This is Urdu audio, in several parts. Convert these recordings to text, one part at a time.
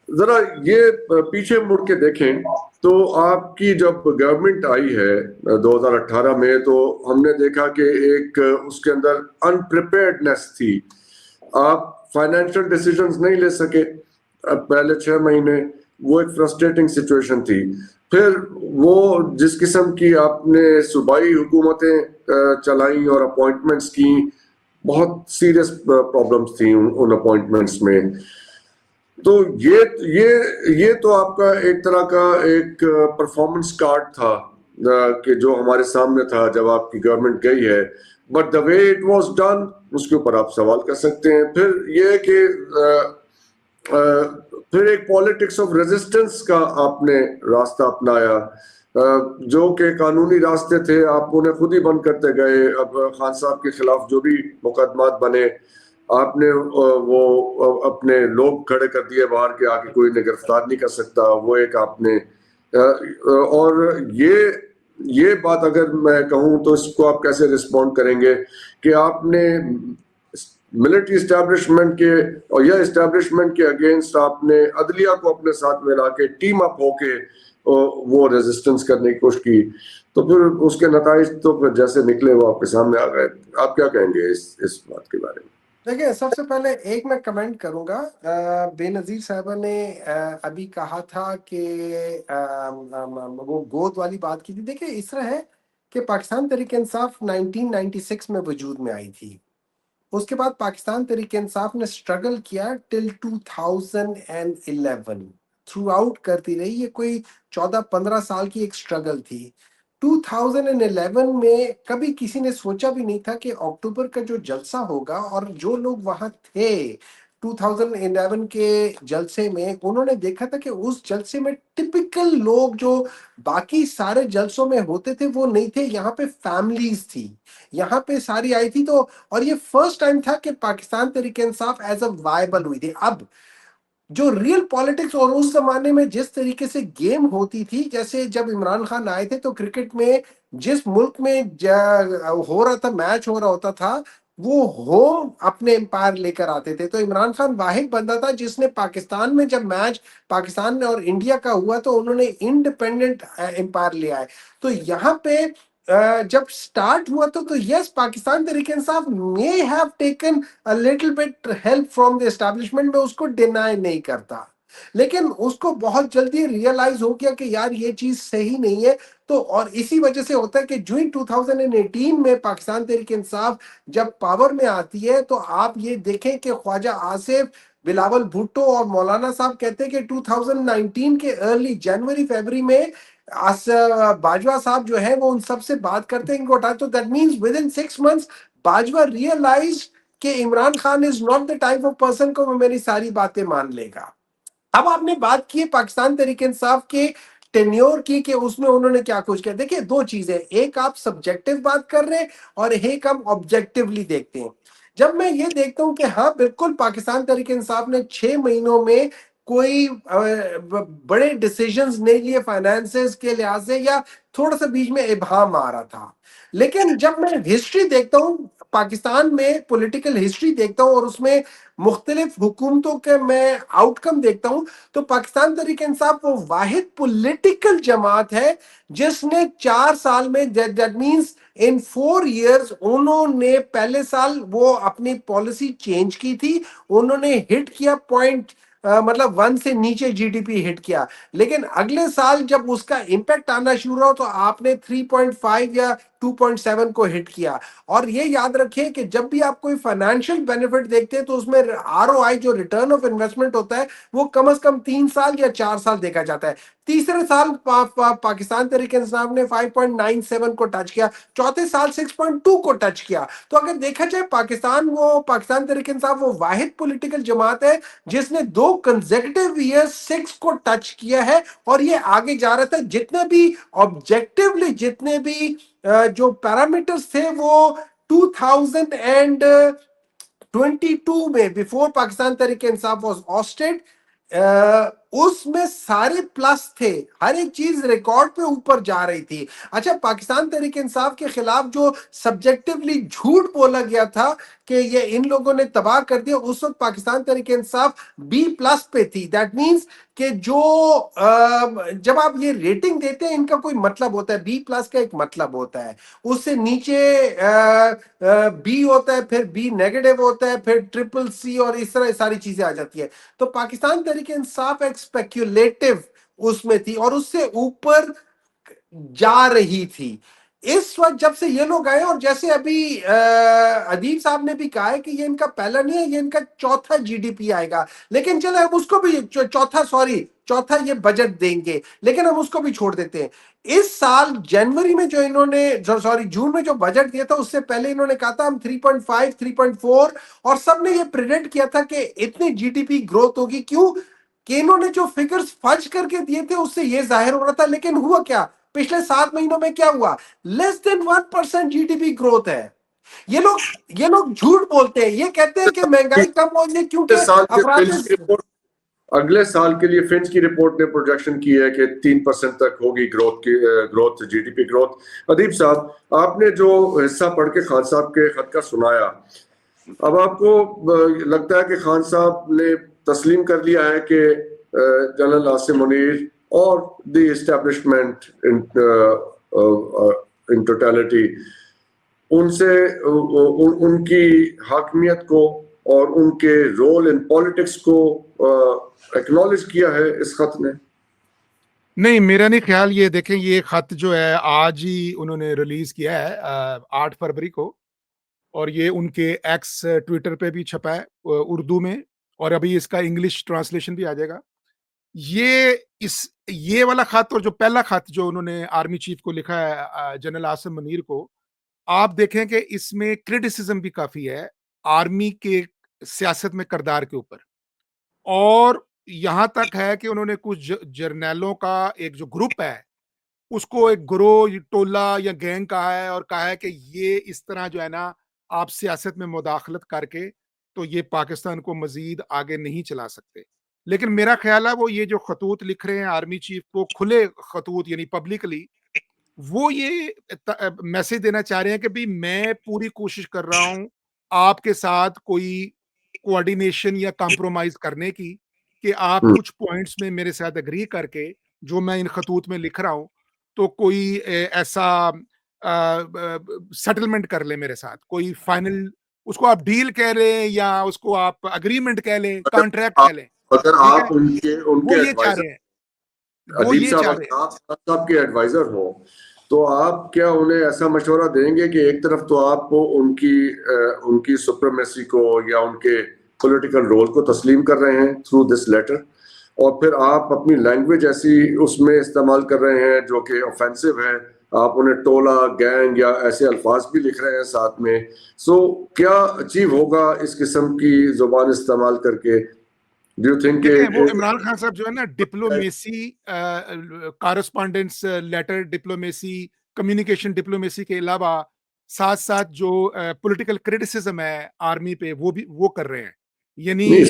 ذرا یہ پیچھے مڑ کے دیکھیں تو آپ کی جب گورنمنٹ آئی ہے 2018 میں تو ہم نے دیکھا کہ ایک اس کے اندر انپریپیئرڈنیس تھی. آپ فائنینشیل ڈیسیجنز نہیں لے سکے پہلے 6 مہینے. وہ ایک فرسٹریٹنگ سچویشن تھی. پھر وہ جس قسم کی آپ نے صوبائی حکومتیں چلائیں اور اپوائنٹمنٹس کی, بہت سیریس پرابلمس تھیں ان اپوائنٹمنٹس میں. تو یہ تو آپ کا ایک طرح کا ایک پرفارمنس کارڈ تھا کہ جو ہمارے سامنے تھا جب آپ کی گورنمنٹ گئی ہے. But the way it was done, اس کے اوپر آپ سوال کر سکتے ہیں. پھر یہ کہ پھر ایک پالیٹکس آف ریزسٹنس کا آپ نے راستہ اپنایا, جو کہ قانونی راستے تھے آپ انہیں خود ہی بند کرتے گئے. اب خان صاحب کے خلاف جو بھی مقدمات بنے آپ نے وہ اپنے لوگ کھڑے کر دیے باہر کے, آگے کوئی انہیں گرفتار نہیں کر سکتا. وہ ایک آپ نے اور یہ بات اگر میں کہوں تو اس کو آپ کیسے رسپونڈ کریں گے کہ آپ نے ملٹری اسٹیبلشمنٹ کے اور یا اسٹیبلشمنٹ کے اگینسٹ آپ نے عدلیہ کو اپنے ساتھ ملا کے ٹیم اپ ہو کے وہ ریزسٹنس کرنے کی کوشش کی, تو پھر اس کے نتائج تو پھر جیسے نکلے وہ آپ کے سامنے آ گئے. آپ کیا کہیں گے اس بات کے بارے میں؟ دیکھیں, سب سے پہلے ایک میں کمنٹ کروں گا. بے نظیر صاحبہ نے ابھی کہا تھا کہ وہ گود والی بات کی تھی. دیکھیں اس طرح ہے کہ پاکستان تحریک انصاف 1996 میں وجود میں آئی تھی. اس کے بعد پاکستان تحریک انصاف نے اسٹرگل کیا ٹل 2011 تھرو آؤٹ کرتی رہی. یہ کوئی 14-15 سال کی ایک اسٹرگل تھی. 2011 میں کبھی کسی نے سوچا بھی نہیں تھا کہ اکتوبر کا جو جلسہ ہوگا, اور جو لوگ وہاں تھے 2011 کے جلسے میں, انہوں نے دیکھا تھا کہ اس جلسے میں ٹپیکل لوگ جو باقی سارے جلسوں میں ہوتے تھے وہ نہیں تھے. یہاں پہ فیملیز تھی, یہاں پہ ساری آئی تھی. تو اور یہ فرسٹ ٹائم تھا کہ Pakistan Tehreek Insaf as a viable ہوئی تھی. اب جو ریل پالیٹکس اور اس زمانے میں جس طریقے سے گیم ہوتی تھی, جیسے جب عمران خان آئے تھے تو کرکٹ میں جس ملک میں ہو رہا تھا, میچ ہو رہا ہوتا تھا, وہ ہوم اپنے امپائر لے کر آتے تھے. تو عمران خان واحد بندہ تھا جس نے پاکستان میں جب میچ پاکستان اور انڈیا کا ہوا تو انہوں نے انڈیپینڈنٹ امپائر لے آئے. تو یہاں پہ جب سٹارٹ ہوا تو یس, Pakistan Tehreek Insaf may have taken a little bit help from the establishment, میں اس کو ڈینائی نہیں کرتا, لیکن اس کو بہت جلدی ریئلائز ہو گیا کہ یار یہ چیز صحیح نہیں ہے. تو اور اسی وجہ سے ہوتا ہے کہ جو 2018 میں پاکستان تحریک انصاف جب پاور میں آتی ہے تو آپ یہ دیکھیں کہ خواجہ آصف, بلاول بھٹو اور مولانا صاحب کہتے ہیں کہ 2019 کے ارلی جنوری فیبری میں باجوہ صاحب جو ہے وہ ان سب سے بات کرتے ہیں ان کو اٹھا. تو that means with in 6 months Bajwa realise کہ Imran Khan is not the type of person کو وہ میری ساری باتیں مان لے گا. اب آپ نے بات کی پاکستان تحریک انصاف کے ٹینیور کی کہ اس میں انہوں نے کیا کچھ کیا. دیکھیں دو چیزیں, ایک آپ سبجیکٹو بات کر رہے ہیں اور ایک ہم آبجیکٹیولی دیکھتے ہیں. جب میں یہ دیکھتا ہوں کہ ہاں بالکل پاکستان تحریک انصاف نے 6 مہینوں میں کوئی بڑے ڈیسیجنز نہیں لیے فائنانسز کے لحاظ سے, یا تھوڑا سا بیچ میں ابہام آ رہا تھا. لیکن جب میں ہسٹری دیکھتا ہوں, پاکستان میں پولیٹیکل ہسٹری دیکھتا ہوں اور اس میں مختلف حکومتوں کے میں آؤٹ کم دیکھتا ہوں, تو پاکستان تحریک انصاف وہ واحد پولیٹیکل جماعت ہے جس نے 4 سال میں دیٹ مینس ان 4 years انہوں نے پہلے سال وہ اپنی پالیسی چینج کی تھی, انہوں نے ہٹ کیا پوائنٹ مطلب 1 سے نیچے جی ڈی پی ہٹ کیا, لیکن اگلے سال جب اس کا امپیکٹ آنا شروع ہوا تو آپ نے 3.5 یا 2.7 کو ہٹ کیا. اور یہ یاد رکھیں کہ جب بھی آپ کوئی فائنینشیل بینیفٹ دیکھتے ہیں تو اس میں آر او آئی جو ریٹرن آف انویسٹمنٹ ہوتا ہے وہ کم از کم 3 سال یا 4 سال دیکھا جاتا ہے. تیسرے سال پاکستان تحریک انصاف نے 5.97 کو ٹچ کیا, چوتھے سال 6.2 کو ٹچ کیا. تو اگر دیکھا جائے پاکستان تحریک انصاف وہ واحد پولیٹیکل جماعت ہے جس نے 2 کنزیکٹیو ایئر 6 کو ٹچ کیا ہے, اور یہ آگے جا رہا تھا. جتنے بھی آبجیکٹیولی جتنے بھی جو پیرامیٹرز تھے وہ 2022 میں بیفور پاکستان تحریک انصاف واز آسٹڈ, اس میں سارے پلس تھے, ہر ایک چیز ریکارڈ پہ اوپر جا رہی تھی. اچھا, پاکستان تحریک انصاف کے خلاف جو سبجیکٹولی جھوٹ بولا گیا تھا کہ یہ ان لوگوں نے تباہ کر دیا, اس وقت پاکستان تحریک انصاف بی پلس پہ تھی. دیٹ مینس کہ جو جب آپ یہ ریٹنگ دیتے ہیں ان کا کوئی مطلب ہوتا ہے, بی پلس کا ایک مطلب ہوتا ہے, اس سے نیچے بی ہوتا ہے, پھر بی نیگیٹو ہوتا ہے, پھر ٹرپل سی, اور اس طرح ساری چیزیں آ جاتی ہیں. تو پاکستان تحریک انصاف ایک اسپیکولیٹو اس میں تھی اور اس سے اوپر جا رہی تھی. اس وقت جب سے یہ لوگ آئے, اور جیسے ابھی ادیب صاحب نے بھی کہا ہے کہ یہ ان کا پہلا نہیں ہے, یہ ان کا چوتھا جی ڈی پی آئے گا, لیکن چلے ہم اس کو بھی چوتھا یہ بجٹ دیں گے, لیکن ہم اس کو بھی چھوڑ دیتے ہیں. اس سال جنوری میں جو انہوں نے جون میں جو بجٹ دیا تھا, اس سے پہلے انہوں نے کہا تھا ہم 3.5 3.4, اور سب نے یہ پریڈکٹ کیا تھا کہ اتنی جی ڈی پی گروتھ ہوگی. کیوں کہ انہوں نے جو فگرز فج کر کے دیے تھے اس سے یہ ظاہر ہو رہا تھا, لیکن ہوا کیا, پچھلے 7 مہینوں میں کیا ہوا, لیس دین 1% جی ڈی پی گروتھ ہے. یہ لوگ جھوٹ بولتے ہیں, یہ کہتے ہیں کہ مہنگائی کم ہو گئی کیونکہ سال کے افراد فنچ کی رپورٹ اگلے سال کے لیے فنچ کی رپورٹ نے پروجیکشن کی ہے کہ 3% تک ہوگی growth G D P growth. Adeeb صاحب, آپ نے جو حصہ پڑھ کے خان صاحب کے خط کا سنایا, اب آپ کو لگتا ہے کہ خان صاحب نے تسلیم کر لیا ہے کہ جنرل عاصم منیر اور دی اسٹیبلشمنٹ ان ٹوٹیلٹی ان سے ان کی حاکمیت کو اور ان کے رول ان پالیٹکس کو ایکنالج کیا ہے اس خط نے؟ نہیں, میرا نہیں خیال. یہ دیکھیں, یہ خط جو ہے آج ہی انہوں نے ریلیز کیا ہے 8 فروری کو, اور یہ ان کے ایکس ٹویٹر پہ بھی چھپا ہے اردو میں, اور ابھی اس کا انگلش ٹرانسلیشن بھی آ جائے گا. یہ والا خط اور جو پہلا خط جو انہوں نے آرمی چیف کو لکھا ہے جنرل عاصم منیر کو, آپ دیکھیں کہ اس میں کرٹیسزم بھی کافی ہے آرمی کے سیاست میں کردار کے اوپر, اور یہاں تک ہے کہ انہوں نے کچھ جرنیلوں کا ایک جو گروپ ہے اس کو ایک گروہ, ٹولہ یا گینگ کہا ہے, اور کہا ہے کہ یہ اس طرح جو ہے نا آپ سیاست میں مداخلت کر کے تو یہ پاکستان کو مزید آگے نہیں چلا سکتے. لیکن میرا خیال ہے وہ یہ جو خطوط لکھ رہے ہیں آرمی چیف کو, کھلے خطوط یعنی پبلکلی, وہ یہ میسج دینا چاہ رہے ہیں کہ بھی میں پوری کوشش کر رہا ہوں آپ کے ساتھ کوئی کوآرڈینیشن یا کمپرومائز کرنے کی, کہ آپ کچھ پوائنٹس میں میرے ساتھ اگری کر کے جو میں ان خطوط میں لکھ رہا ہوں تو کوئی ایسا سیٹلمنٹ کر لیں میرے ساتھ, کوئی فائنل, اس کو آپ ڈیل کہہ لیں یا اس کو آپ اگریمنٹ کہہ لیں, کانٹریکٹ کہہ لیں, اگر ٹھیک ہے. آپ ان کے وہ یہ چاہ ایڈوائزر, رہے ہیں, وہ ادیب یہ صاحب چاہ رہے اگر ہیں. آپ صاحب کے ایڈوائزر ہوں تو آپ کیا انہیں ایسا مشورہ دیں گے کہ ایک طرف تو آپ کو ان کی سپریمیسی کو یا ان کے پولیٹیکل رول کو تسلیم کر رہے ہیں تھرو دس لیٹر, اور پھر آپ اپنی لینگویج ایسی اس میں استعمال کر رہے ہیں جو کہ آفینسو ہے, آپ انہیں ٹولہ, گینگ یا ایسے الفاظ بھی لکھ رہے ہیں ساتھ میں. سو کیا اچیو ہوگا اس قسم کی زبان استعمال کر کے؟ ڈو یو تھنک دیکھیں, وہ عمران خان صاحب جو ہے نا diplomacy, correspondence letter diplomacy, communication diplomacy کے علاوہ ساتھ ساتھ جو پولیٹیکل کرٹیسزم ہے آرمی پہ وہ بھی وہ کر رہے ہیں. یعنی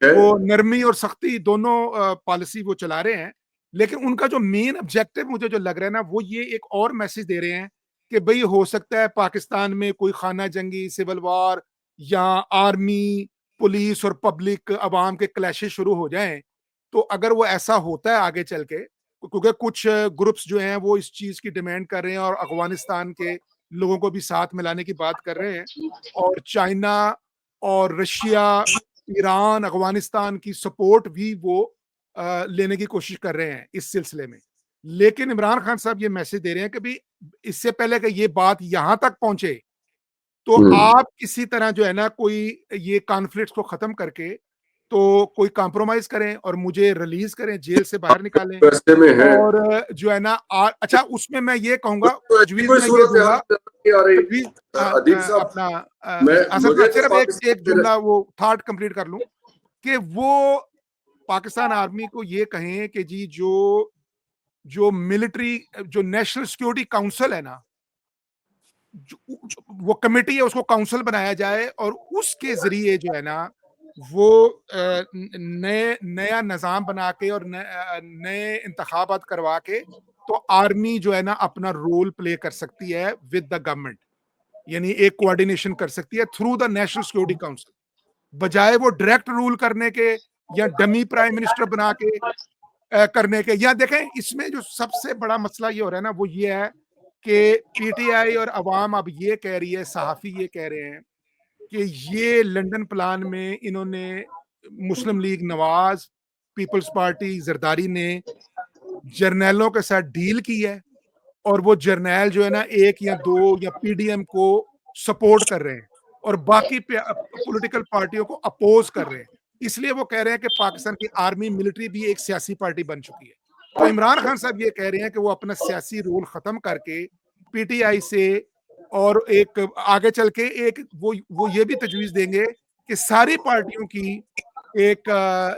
وہ نرمی اور سختی دونوں پالیسی وہ چلا رہے ہیں, لیکن ان کا جو مین آبجیکٹو مجھے جو لگ رہا ہے نا, وہ یہ ایک اور میسج دے رہے ہیں کہ بھئی ہو سکتا ہے پاکستان میں کوئی خانہ جنگی, سول وار, یا آرمی, پولیس اور پبلک عوام کے کلیشز شروع ہو جائیں. تو اگر وہ ایسا ہوتا ہے آگے چل کے, کیونکہ کچھ گروپس جو ہیں وہ اس چیز کی ڈیمانڈ کر رہے ہیں اور افغانستان کے لوگوں کو بھی ساتھ ملانے کی بات کر رہے ہیں, اور چائنا اور رشیا, ایران, افغانستان کی سپورٹ بھی وہ لینے کی کوشش کر رہے ہیں اس سلسلے میں. لیکن عمران خان صاحب یہ میسج دے رہے ہیں کہ بھی اس سے پہلے کہ یہ بات یہاں تک پہنچے تو آپ کسی طرح جو ہے نا کوئی یہ کانفلکٹ کو ختم کر کے تو کوئی کمپرومائز کریں اور مجھے ریلیز کریں, جیل سے باہر نکالیں, اور جو ہے نا اچھا اس میں میں یہ کہوں گا, تجویز میں یہ دوں گا, تجویز اپنا اصل میں صرف ایک جملہ وہ تھاٹ کمپلیٹ کر لوں, کہ وہ پاکستان آرمی کو یہ کہیں کہ جی جو ملٹری, جو نیشنل سیکورٹی کاؤنسل ہے نا, وہ کمیٹی ہے, اس کو کاؤنسل بنایا جائے اور اس کے ذریعے جو ہے نا وہ نیا نظام بنا کے اور نئے انتخابات کروا کے تو آرمی جو ہے نا اپنا رول پلے کر سکتی ہے ود دا گورنمنٹ، یعنی ایک کوآرڈینیشن کر سکتی ہے through the national security council, بجائے وہ ڈائریکٹ رول کرنے کے یا ڈمی پرائم منسٹر بنا کے کرنے کے. یا دیکھیں اس میں جو سب سے بڑا مسئلہ یہ ہو رہا ہے نا وہ یہ ہے کہ پی ٹی آئی اور عوام اب یہ کہہ رہی ہے، صحافی یہ کہہ رہے ہیں کہ یہ لنڈن پلان میں انہوں نے مسلم لیگ نواز، پیپلز پارٹی زرداری نے جرنیلوں کے ساتھ ڈیل کی ہے اور وہ جرنیل جو ہے نا ایک یا دو یا پی ڈی ایم کو سپورٹ کر رہے ہیں اور باقی پولیٹیکل پارٹیوں کو اپوز کر رہے ہیں. اس لیے وہ کہہ رہے ہیں کہ پاکستان کی آرمی ملٹری بھی ایک سیاسی پارٹی بن چکی ہے. تو عمران خان صاحب یہ کہہ رہے ہیں کہ وہ اپنا سیاسی رول ختم کر کے پی ٹی آئی سے اور ایک آگے چل کے ایک وہ یہ بھی تجویز دیں گے کہ ساری پارٹیوں کی ایک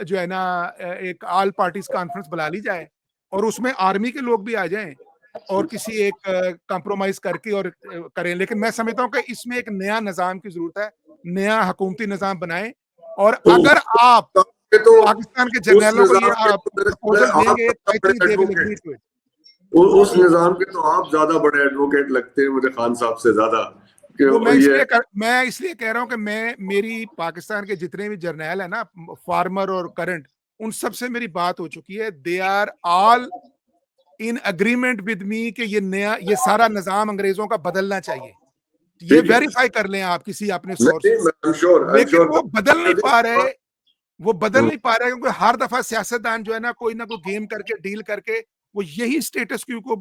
جو ہے نا ایک آل پارٹیز کانفرنس بلا لی جائے اور اس میں آرمی کے لوگ بھی آ جائیں اور کسی ایک کمپرومائز کر کے اور کریں. لیکن میں سمجھتا ہوں کہ اس میں ایک نیا نظام کی ضرورت ہے، نیا حکومتی نظام بنائیں. اور اگر آپ پاکستان کے جرنیلوں کو یہ پروپوزل دیں گے I think they will agree to it. اس نظام کے تو آپ زیادہ بڑے ایڈوکیٹ لگتے ہیں مجھے خان صاحب سے زیادہ. میں اس لیے کہہ رہا ہوں کہ میری پاکستان کے جتنے بھی جرنیل ہیں نا فارمر اور کرنٹ، ان سب سے میری بات ہو چکی ہے. They are all in agreement with me کہ یہ سارا نظام انگریزوں کا بدلنا چاہیے. یہ ویریفائی کر لیں آپ کسی اپنے سورس سے. لیکن وہ بدل نہیں پا رہے کیونکہ ہر دفعہ سیاستدان جو ہے نا کوئی نہ کوئی گیم کر کے ڈیل کر کے وہ یہی اسٹیٹس کیو کو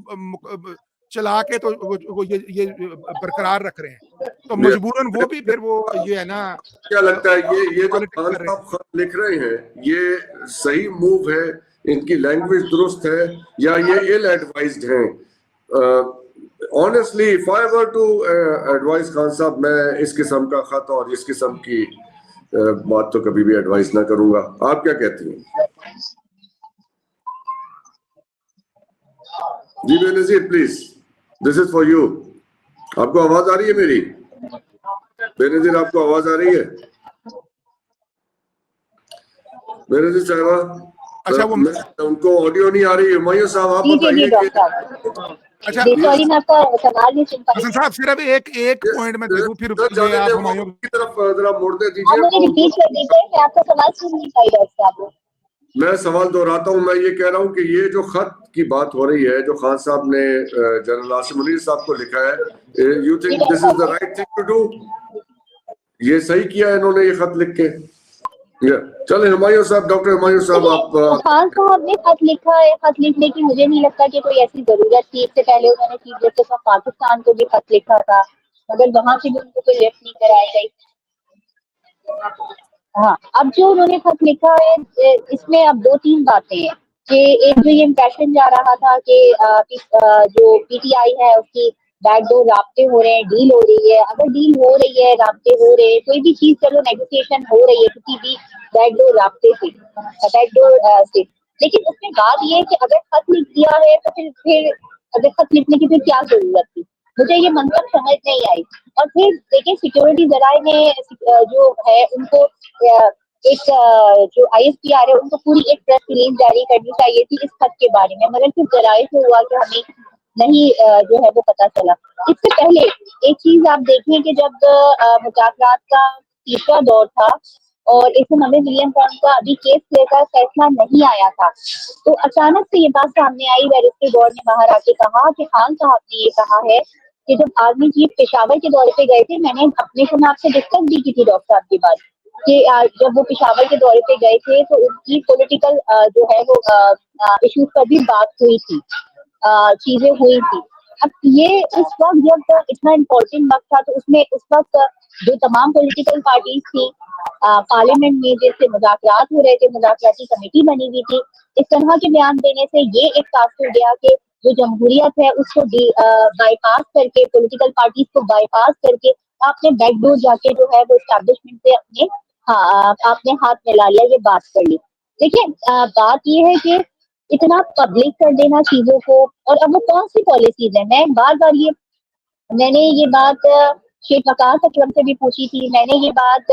چلا کے تو وہ یہ برقرار رکھ رہے ہیں. تو مجبوراً وہ بھی پھر وہ یہ ہے نا کیا لگتا ہے یہ جو خان صاحب خط لکھ رہے ہیں یہ صحیح موو ہے، ان کی لینگویج درست ہے یا یہ ایل ایڈوائزڈ ہیں؟ honestly if I were to advise Khan صاحب، میں اس قسم کا خط اور اس قسم کی بات تو کبھی بھی ایڈوائز نہ کروں گا. آپ کیا کہتی ہیں؟ جی Benazir please, this is for you. آپ کو آواز آ رہی ہے میری؟ بے نظیر آپ کو آواز آ رہی ہے؟ بے نظیر صاحبہ اچھا وہ ان کو آڈیو نہیں آ رہی ہے. ہمایوں صاحب آپ بتائیے کہ اچھا سوری میں آپ کا سوال نہیں سن پائی. حسن صاحب صرف ایک پوائنٹ میں دے دوں پھر یہ آپ ہمایوں کی طرف ذرا موڑ دے آپ دیجیے. مجھے ریپیٹ کر دیجیے، میں آپ کا سوال سن نہیں پائی ڈاکٹر صاحب. میں سوال دہراتا ہوں. میں یہ کہہ رہا ہوں کہ یہ جو خط کی بات ہو رہی ہے جو خان صاحب نے جنرل عاصم منیر صاحب کو لکھا ہے، you think this is the right thing to do? یہ صحیح کیا ہے انہوں نے یہ خط لکھ کے؟ چلیں ہمایوں صاحب، ڈاکٹر ہمایوں صاحب آپ. خان صاحب نے خط لکھا ہے، خط لکھنے کی مجھے نہیں لگتا کہ کوئی ایسی ضرورت تھی. اس سے پہلے انہوں نے چیف جسٹس آف پاکستان کو بھی خط لکھا تھا مگر وہاں سے بھی ان کو کوئی ریفٹ نہیں کرائی گئی. ہاں اب جو انہوں نے خط لکھا ہے اس میں اب 2-3 باتیں ہیں کہ ایک جو یہ امپریشن جا رہا تھا کہ جو پی ٹی آئی ہے اس کی بیک ڈور رابطے ہو رہے ہیں، ڈیل ہو رہی ہے. اگر ڈیل ہو رہی ہے، رابطے ہو رہے ہیں، کوئی بھی چیز چلو نیگوسیشن ہو رہی ہے کسی بھی بیک ڈور رابطے سے، بیک ڈور سے، لیکن اس میں بات یہ ہے کہ اگر خط لکھ دیا ہے تو پھر اگر خط لکھنے کی پھر کیا ضرورت تھی؟ مجھے یہ منطق سمجھ نہیں آئی. اور پھر دیکھیں سیکورٹی ذرائع نے جو ہے ان کو ایک جو آئی ایس پی آر ہے ان کو پوری ایک پریس ریلیز جاری کرنی چاہیے تھی اس خط کے بارے میں، مگر پھر ذرائع سے ہوا کہ ہمیں نہیں جو ہے وہ پتا چلا. اس سے پہلے ایک چیز آپ دیکھیں کہ جب مذاکرات کا تیسرا دور تھا اور 190 ملین پاؤنڈ کا ابھی کیس لے کر فیصلہ نہیں آیا تھا تو اچانک سے یہ بات سامنے آئی. بیرسٹر گور نے باہر آ کے کہا کہ خان صاحب نے یہ کہا ہے کہ جب آرمی چیف پشاور کے دورے پہ گئے تھے، میں نے اپنے سے آپ سے ڈسکس بھی کی تھی ڈاکٹر صاحب کی بات کہ جب وہ پشاور کے دورے پہ گئے تھے تو ان کی پولیٹیکل جو ہے وہ ایشوز پر بھی بات ہوئی تھی، چیزیں ہوئی تھی. اب یہ اس وقت جب اتنا امپورٹنٹ وقت تھا تو اس میں اس وقت جو تمام پولیٹیکل پارٹیز تھی پارلیمنٹ میں جیسے مذاکرات ہو رہے تھے، مذاکراتی کمیٹی بنی ہوئی تھی، اس طرح کے بیان دینے سے یہ ایک تاثر گیا کہ جو جمہوریت ہے اس کو بائی پاس کر کے، پولیٹیکل پارٹیز کو بائی پاس کر کے آپ نے بیک ڈور جا کے جو ہے وہ اسٹیبلشمنٹ سے آپ نے ہاتھ ملا لیا، یہ بات کر لی. دیکھیں بات یہ ہے کہ اتنا پبلک کر دینا چیزوں کو، اور اب وہ کون سی پالیسیز ہیں؟ میں نے یہ بات شیخ وقاص اکرم سے بھی پوچھی تھی، میں نے یہ بات